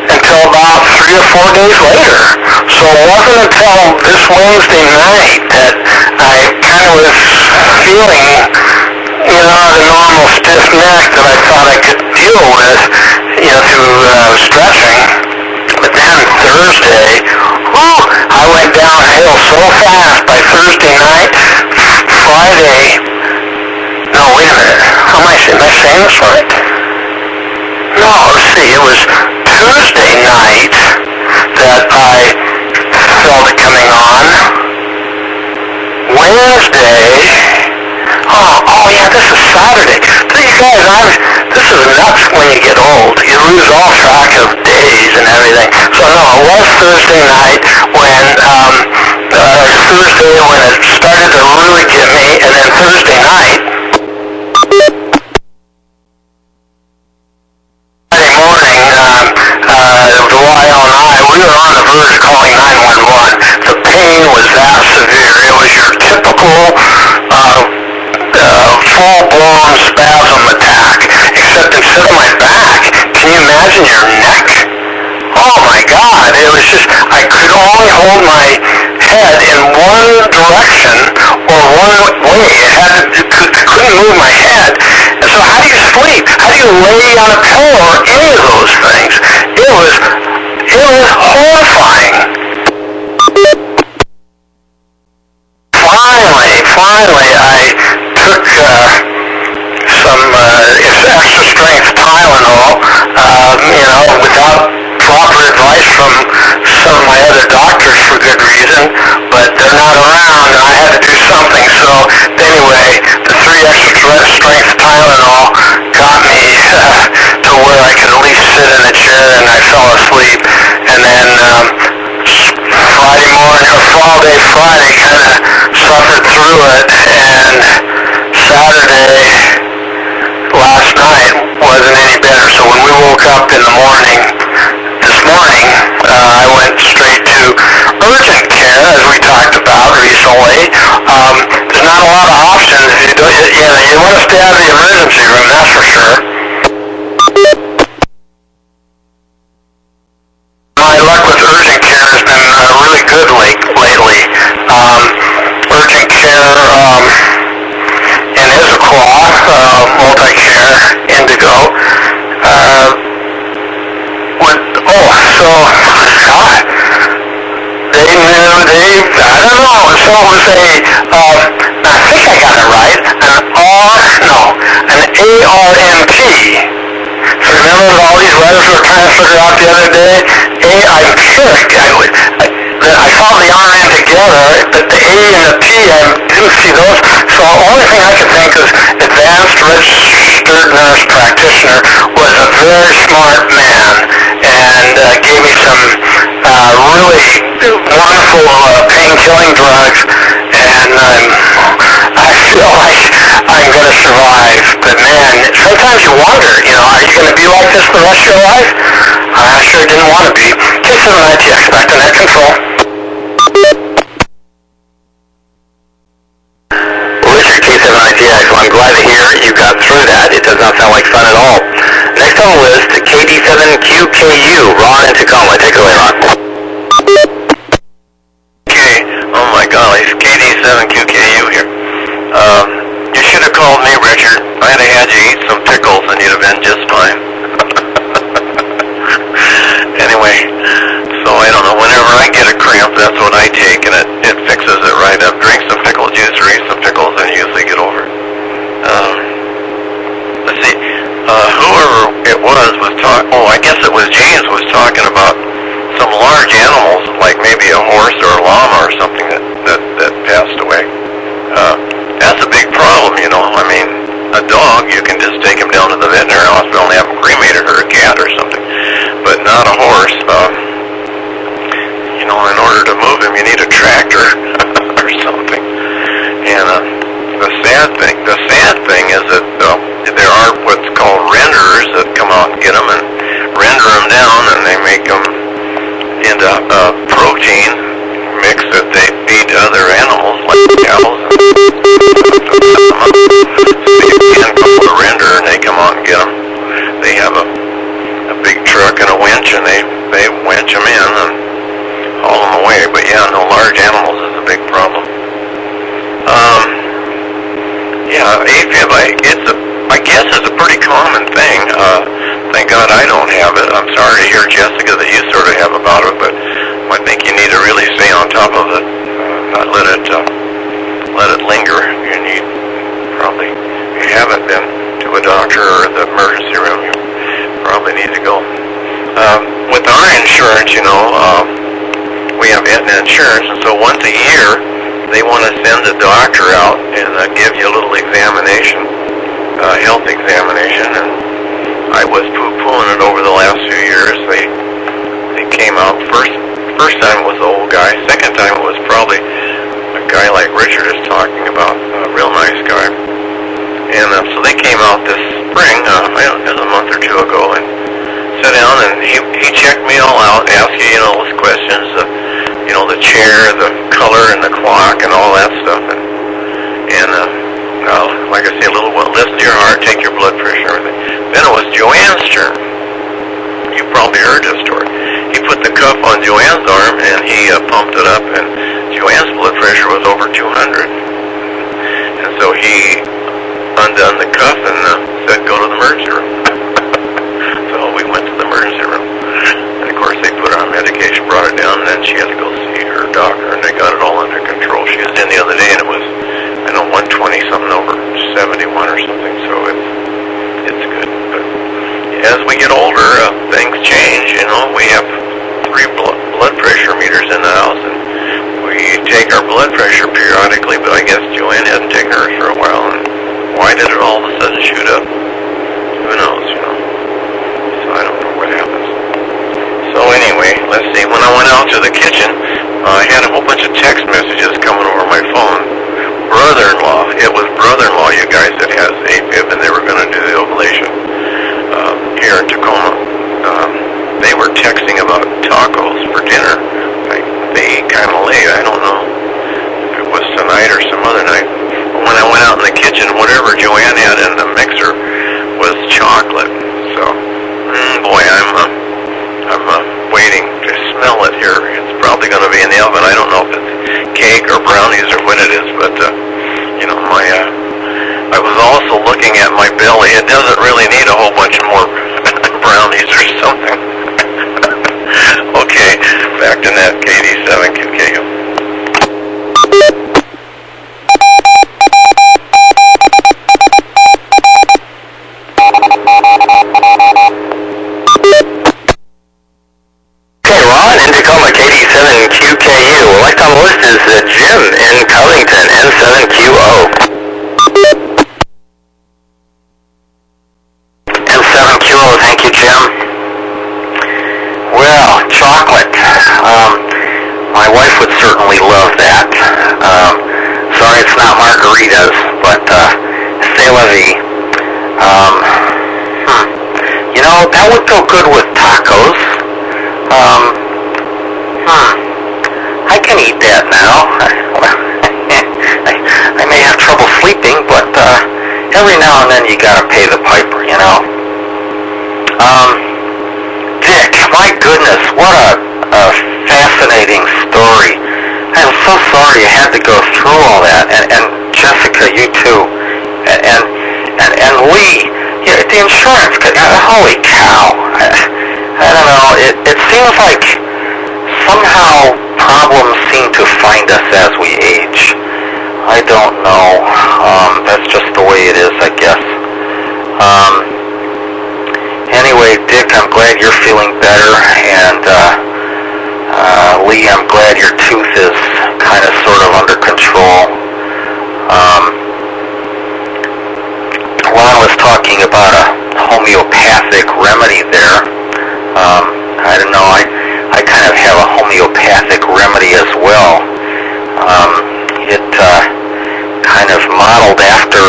until about 3 or 4 days later. So it wasn't until this Wednesday night that I kind of was feeling, the normal stiff neck that I thought I could deal with, through stretching. But then Thursday, I went downhill so fast by Thursday night. Friday, famous night? No, let's see, it was Tuesday night that I felt it coming on. Wednesday, oh yeah, this is Saturday. So you guys, this is nuts when you get old. You lose all track of days and everything. So no, it was Thursday night when, Thursday when it started to really get me, and then Thursday night, Friday morning, Lyle and I, we were on the verge of calling 911. The pain was that severe. It was your typical full-blown spasm attack, except instead of my back, can you imagine your neck? Oh my God, it was just, I could only hold my head in one direction or one way. I couldn't move my head. And so how do you sleep? How do you lay on a pillow or any of those things? It was horrifying. Finally, I took some extra strength Tylenol, without proper advice from some of my other doctors for good reason, but they're not around and I had to do something. So anyway, the 3 extra strength Tylenol got me to where I could at least sit in a chair and I fell asleep. And then Friday morning, or fall day Friday, kind of suffered through it, and Saturday last night wasn't any better. So when we woke up in the morning, this morning, I went straight to urgent care, as we talked about recently. There's not a lot of options. You want to stay out of the emergency room, that's for sure. My luck with urgent care has been really good lately. Urgent care in Issaquah, multi-care, Indigo. I don't know, so it was I think I got it right, an ARMT. So remember all these letters we were trying to figure out the other day? I'm sure I saw the RN together, but the A and the T, I didn't see those. So the only thing I could think is Advanced Registered Nurse Practitioner was a very smart man and gave me some really wonderful pain-killing drugs, and I feel like I'm going to survive. But man, sometimes you wonder, are you going to be like this the rest of your life? I sure didn't want to be. K7ATS, back to net control. Richard, K7ATS, well, I'm glad to hear you got through that. It does not sound like fun at all. Next on the list, KD7QKU, Ron in Tacoma. Take it away, Ron. Okay, oh my golly, it's KD7QKU here. You should have called me, Richard. I'd have had you eat some pickles and you'd have been just fine. Anyway, so I don't know, whenever I get a cramp, that's what I take, and it fixes it right up. Drink some pickle juice or eat some pickles and you usually get over it. Let's see, whoever it was talking, I guess it was James was talking about some large animals, like maybe a horse or a llama or something that passed away. That's a big problem, I mean, a dog, you can just take him down to the veterinary hospital and have him cremated, or a cat or something, but not a horse. In order to move him, you need a tractor or something. And the sad thing is that there are what's called renderers that come out and get them and render them down, and they make them into a protein mix that they feed other animals like cows. And go to a render, and they come out and get them. They have a big truck and a winch, and they winch them in and haul them away. But yeah, no, large animals is a big problem. AFib, I guess it's a pretty common thing. Thank God I don't have it. I'm sorry to hear, Jessica, that you sort of have about it, but I think you need to really stay on top of it, not let it linger. You haven't been to a doctor or the emergency room, you probably need to go. With our insurance, we have Aetna insurance, and so once a year, they want to send a doctor out and give you a little examination, health examination, and I was poo-pooing it over the last few years. They came out, first time it was the old guy, second time it was probably a guy like Richard is talking about, a real nice guy. And so they came out this spring, it was a month or two ago, and sat down and he checked me all out, asked you, those questions, the chair, the color, and the clock, and all that stuff. And like I say, listen to your heart, take your blood pressure, and everything. Then it was Joanne's turn. You probably heard this story. He put the cuff on Joanne's arm, and he pumped it up, and Joanne's blood pressure was over 200. And so he undone the cuff and said, go to the emergency room. So we went to the emergency room. And of course, they put her on medication, brought her down, and then she had to go see her doctor, and they got it all under control. She was in the other day, and it was, 120-something over 71 or something, so it's good. But as we get older, things change, We have 3 blood pressure meters in the house, and we take our blood pressure periodically, but I guess Joanne hadn't taken hers for a while, and why did it all of a sudden shoot up? Who knows, So I don't know what happens. So anyway, let's see. When I went out to the kitchen, I had a whole bunch of text messages coming over my phone. Brother-in-law. It was brother-in-law, you guys, that has AFib, and they were going to do the oblation here in Tacoma. They were texting about tacos for dinner. They ate kind of late. I don't know if it was tonight or some other night. When I went out in the kitchen, whatever Joanne had in the mixer was chocolate. So, boy, I'm waiting to smell it here. It's probably going to be in the oven. I don't know if it's cake or brownies or what it is, but I was also looking at my belly. It doesn't really need a whole bunch more brownies or something. Okay, back to net KD7QKU. Okay, Ron in Tacoma, KD7QKU. Elect on the list is Jim in Covington, N7QO. N7QO, thank you, Jim. Well, chocolate. My wife would certainly love that. Sorry it's not margaritas, but c'est la vie. That would go good with tacos. I can eat that now. I may have trouble sleeping, but every now and then you gotta pay the piper, Dick, my goodness, what a fascinating story. I'm so sorry you had to go through all that, and Jessica, you too, and Lee, the insurance, holy cow. I don't know, it seems like somehow problems seem to find us as we age. I don't know, that's just the way it is, I guess. Anyway, Dick, I'm glad you're feeling better, and Lee, I'm glad your tooth is kind of sort of under control. Ron was talking about a homeopathic remedy there. I don't know, I kind of have a homeopathic remedy as well. It kind of modeled after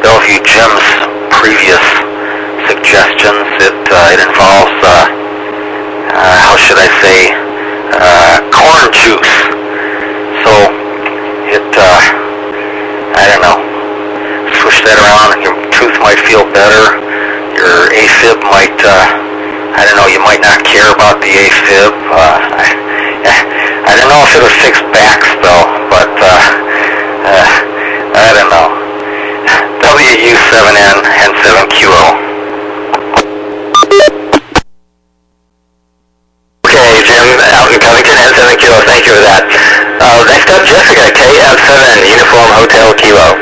Bellevue Jim's previous suggestions. It involves, how should I say, corn juice. So I don't know, swish that around and your tooth might feel better. Your AFib might, I don't know, you might not care about the AFib. I don't know if it'll fix backs though, but I don't know. WW7N and 7QO. Okay, Jim, out in Covington, N7QO, thank you for that. Next up, Jessica, KF7, Uniform Hotel Kilo.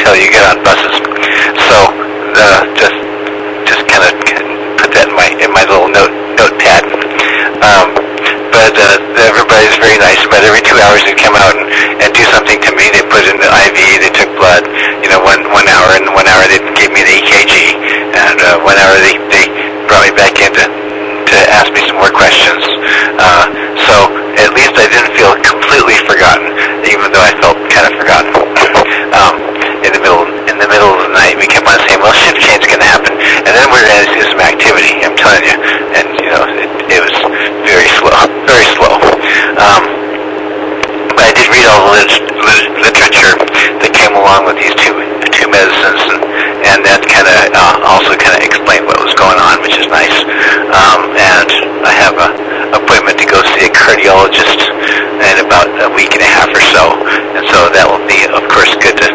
until you get on buses. So just kind of put that in my little notepad. But everybody's very nice. About every 2 hours they'd come out and do something to me. They put in the IV, they took blood, 1 hour, and 1 hour they gave me the EKG, and 1 hour they brought me back in to ask me some more questions. So at least I didn't feel completely forgotten, even though I felt kind of forgotten. In the middle of the night, we kept on saying, well, shift change is going to happen, and then we're going to do some activity, I'm telling you. And, it was very slow, very slow. But I did read all the literature that came along with these two medicines, and that kind of also kind of explained what was going on, which is nice. And I have an appointment to go see a cardiologist in about a week and a half or so, and so that will be, of course, good to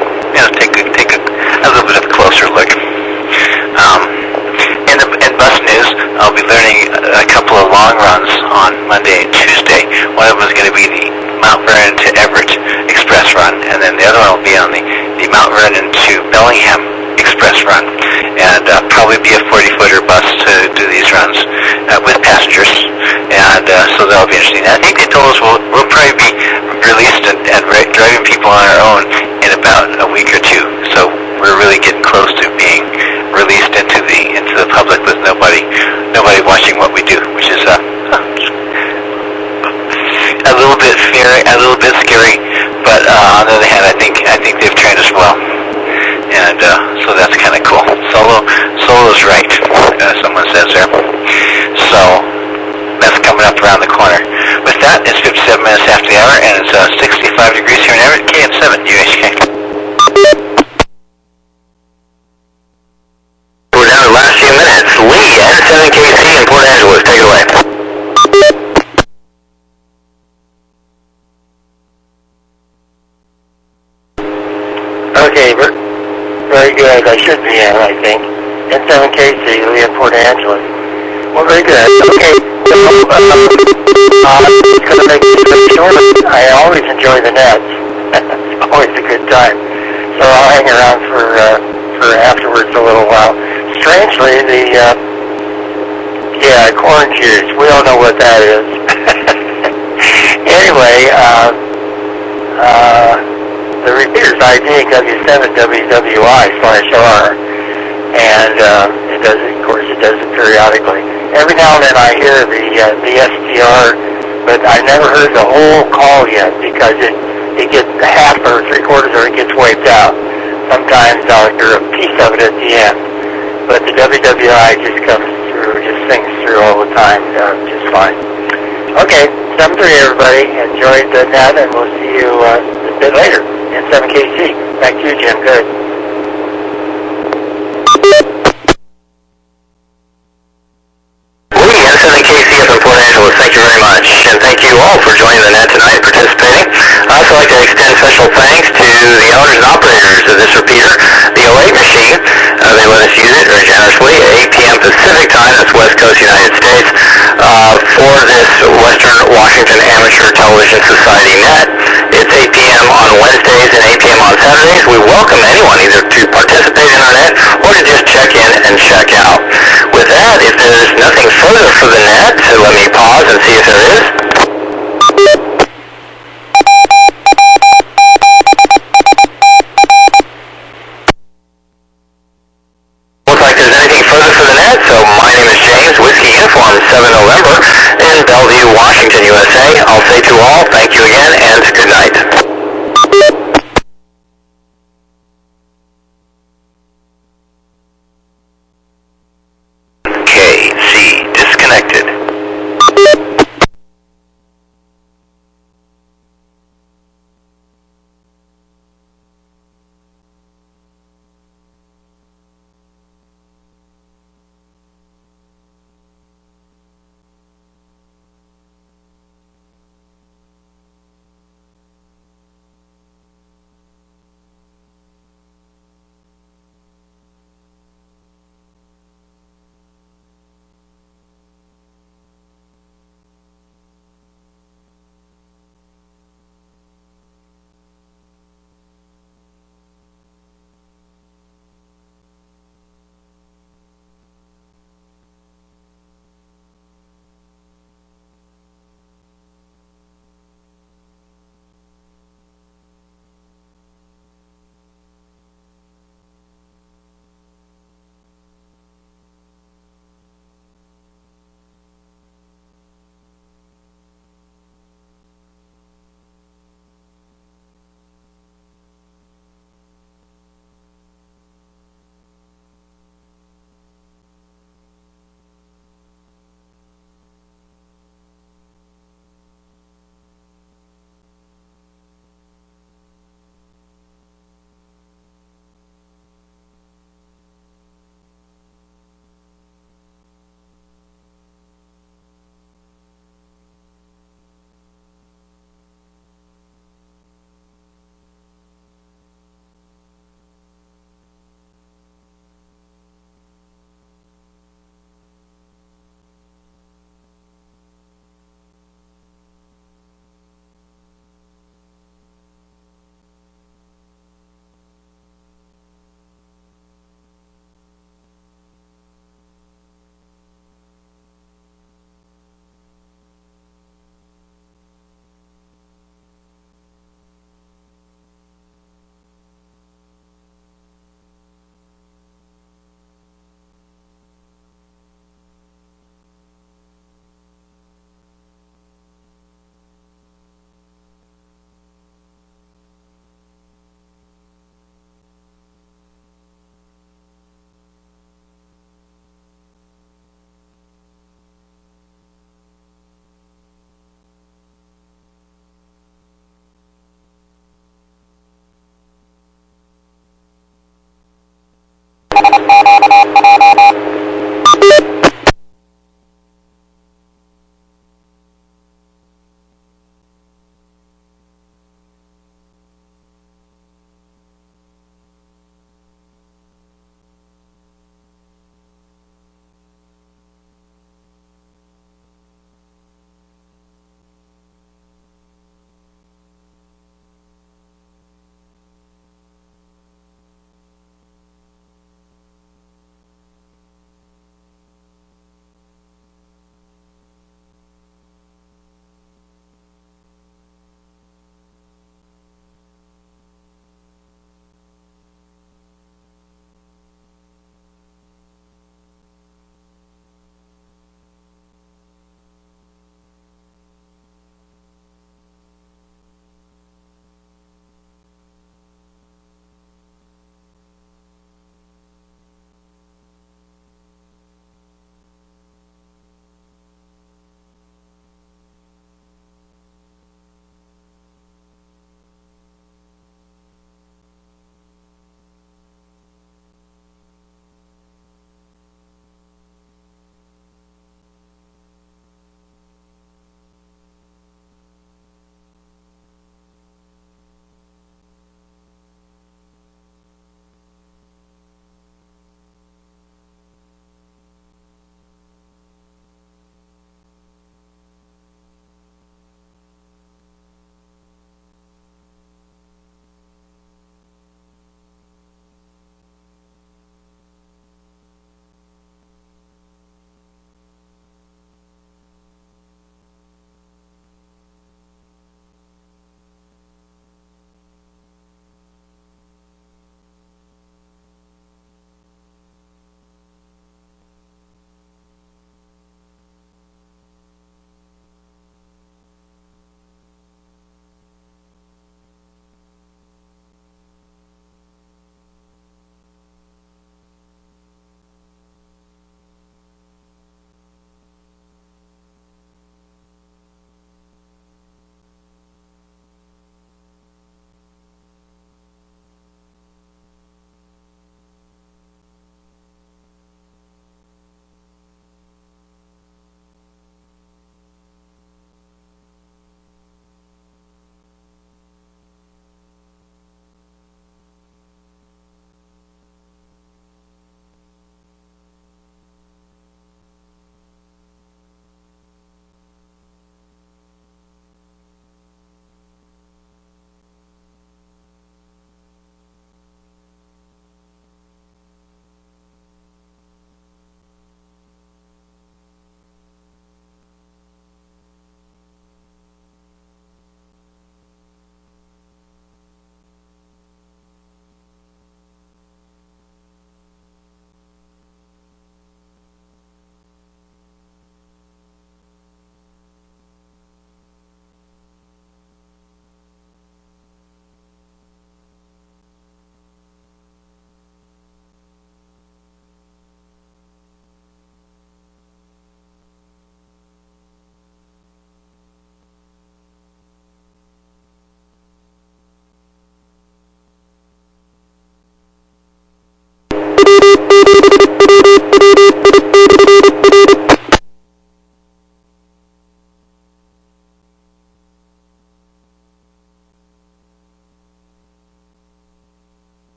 take a little bit of a closer look. In bus news, I'll be learning a couple of long runs on Monday and Tuesday. One of them is going to be the Mount Vernon to Everett Express run, and then the other one will be on the Mount Vernon to Bellingham Express run, and probably be a 40-footer bus to do these runs with passengers, and so that'll be interesting. I think they told us we'll probably be released and driving people on our own in about a week or two, so we're really getting close to being released into the public with nobody watching what we do, which is a little bit scary, but on the other hand, I think they've trained us well, and so that's kind of cool. Solo's right, someone says there. So that's coming up around the corner. With that, it's 57 minutes after the hour, and it's 65 degrees here in Everett, KM7 UHK. We're down to the last few minutes. Lee, N7KC in Port Angeles, take it away. Okay, very good. I should be in, I think. N7KC, Lee in Port Angeles. Well, very good. Okay, so, it's going to make it pretty short. I always enjoy the nets. It's always a good time. So I'll hang around for afterwards a little while. Strangely, corn juice. We all know what that is. Anyway, the repeater's ID W7WWI/R, and it does it periodically. Every now and then I hear the STR, but I never heard the whole call yet because it gets half or 3/4 or it gets wiped out. Sometimes I'll hear a piece of it at the end, but the WWI just comes through, just sings through all the time, just fine. Okay, 7:30 everybody. Enjoyed the net, and we'll see you a bit later in 7KC. Back to you, Jim. Good. Lee, N7KC up in Port Angeles, thank you very much. And thank you all for joining the net tonight, participating. I'd also like to extend special thanks to the owners and operators of this repeater, the 08 machine. They let us use it very generously at 8 p.m. Pacific time, that's West Coast United States, for this Western Washington Amateur Television Society net. It's 8 p.m. on Wednesdays and 8 p.m. on Saturdays. We welcome anyone either to participate in our net or to just check in and check out. With that, if there's nothing further for the net, let me pause and see if there is.